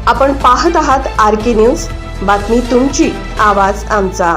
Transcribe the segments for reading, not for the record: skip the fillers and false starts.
आपण पाहत आहात आर.के. न्यूज. बातमी तुमची, आवाज आमचा.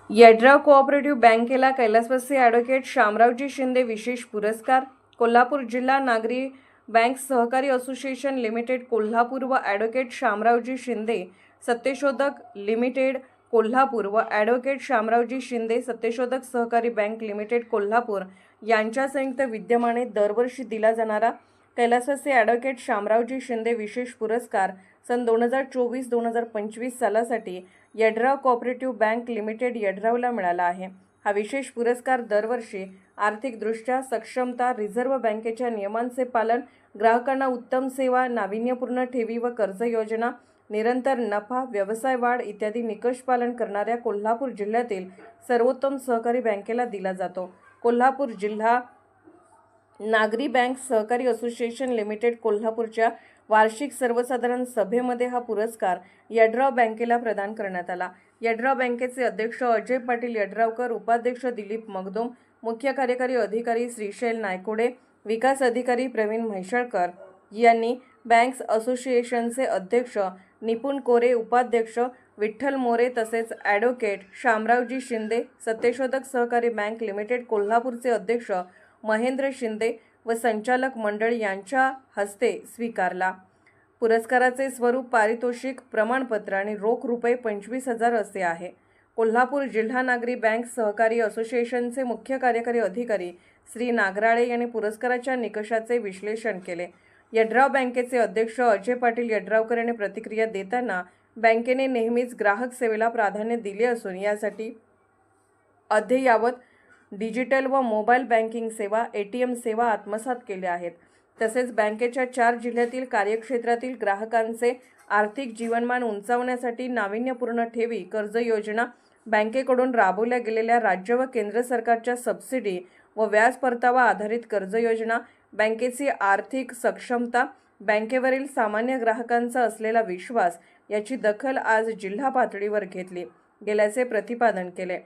यड्राव कोऑपरेटिव्ह बँकेला कैलासवासी ॲडव्होकेट शामरावजी शिंदे विशेष पुरस्कार. कोल्हापूर जिल्हा नागरी बँक सहकारी असोसिएशन लिमिटेड कोल्हापूर व ॲडव्होकेट शामरावजी शिंदे सत्यशोधक लिमिटेड कोल्हापूर व ॲडव्होकेट शामरावजी शिंदे सत्यशोधक सहकारी बँक लिमिटेड कोल्हापूर यांच्या संयुक्त विद्यमाने दरवर्षी दिला जाणारा कैलासवासी ॲडव्होकेट शामरावजी शिंदे विशेष पुरस्कार सन 2024-2025 सालासाठी यड्राव कोऑपरेटिव्ह बँक लिमिटेड यड्रावला मिळाला आहे. हा विशेष पुरस्कार दरवर्षी आर्थिकदृष्ट्या सक्षमता, रिझर्व्ह बँकेच्या नियमांचे पालन, ग्राहकांना उत्तम सेवा, नाविन्यपूर्ण ठेवी व कर्ज योजना, निरंतर नफा, व्यवसाय वाढ इत्यादी निकष पालन करणाऱ्या कोल्हापूर जिल्ह्यातील सर्वोत्तम सहकारी बँकेला दिला जातो. कोल्हापूर जिल्हा नागरी बँक सहकारी असोसिएशन लिमिटेड कोल्हापूरच्या वार्षिक सर्वसाधारण सभेमध्ये हा पुरस्कार यड्राव बँकेला प्रदान करण्यात आला. यड्राव बँकेचे अध्यक्ष अजय पाटील यड्रावकर, उपाध्यक्ष दिलीप मगदुम, मुख्य कार्यकारी अधिकारी श्रीशैल नायकोडे, विकास अधिकारी प्रवीण म्हैसाळकर यांनी बँक्स असोसिएशनचे अध्यक्ष निपुण कोरे, उपाध्यक्ष विठ्ठल मोरे तसेच ॲडव्होकेट शामरावजी शिंदे सत्यशोधक सहकारी बँक लिमिटेड कोल्हापूरचे अध्यक्ष महेंद्र शिंदे व संचालक मंडळ यांच्या हस्ते स्वीकारला. पुरस्काराचे स्वरूप पारितोषिक, प्रमाणपत्र आणि रोख रुपये 25,000 असे आहे. कोल्हापूर जिल्हा नागरी बँक सहकारी असोसिएशनचे मुख्य कार्यकारी अधिकारी श्री नागराळे यांनी पुरस्काराच्या निकषाचे विश्लेषण केले. यड्राव बँकेचे अध्यक्ष अजय पाटील यड्रावकर यांनी प्रतिक्रिया देताना बँकेने नेहमीच ग्राहक सेवेला प्राधान्य दिले असून यासाठी अद्ययावत डिजिटल व मोबाईल बँकिंग सेवा, ATM सेवा आत्मसात केल्या आहेत. तसेच बँकेच्या 4 जिल्ह्यातील कार्यक्षेत्रातील ग्राहकांचे आर्थिक जीवनमान उंचावण्यासाठी नाविन्यपूर्ण ठेवी, कर्ज योजना, बँकेकडून राबवल्या गेलेल्या राज्य व केंद्र सरकारच्या सबसिडी व व्याज परतावा आधारित कर्ज योजना, बँकेची आर्थिक सक्षमता, बँकेवरील सामान्य ग्राहकांचा असलेला विश्वास याची दखल आज जिल्हा पातळीवर घेतली गेल्याचे प्रतिपादन केले.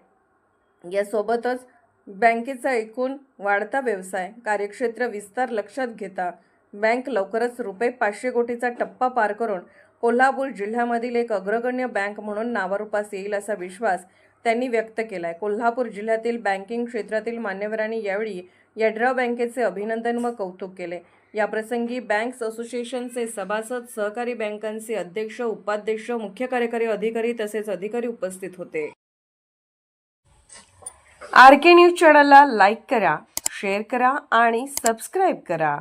यासोबतच बँकेचा एकूण वाढता व्यवसाय, कार्यक्षेत्र विस्तार लक्षात घेता बँक लवकरच ₹500 कोटीचा टप्पा पार करून कोल्हापूर जिल्ह्यामधील एक अग्रगण्य बँक म्हणून नावारूपास येईल असा विश्वास त्यांनी व्यक्त केला आहे. कोल्हापूर जिल्ह्यातील बँकिंग क्षेत्रातील मान्यवरांनी यावेळी यड्राव बँकेचे अभिनंदन व कौतुक केले. याप्रसंगी बँक्स असोसिएशनचे सभासद, सहकारी बँकांचे अध्यक्ष, उपाध्यक्ष, मुख्य कार्यकारी अधिकारी तसेच अधिकारी उपस्थित होते. आर.के. न्यूज चॅनलला लाईक करा, शेअर करा आणि सबस्क्राईब करा.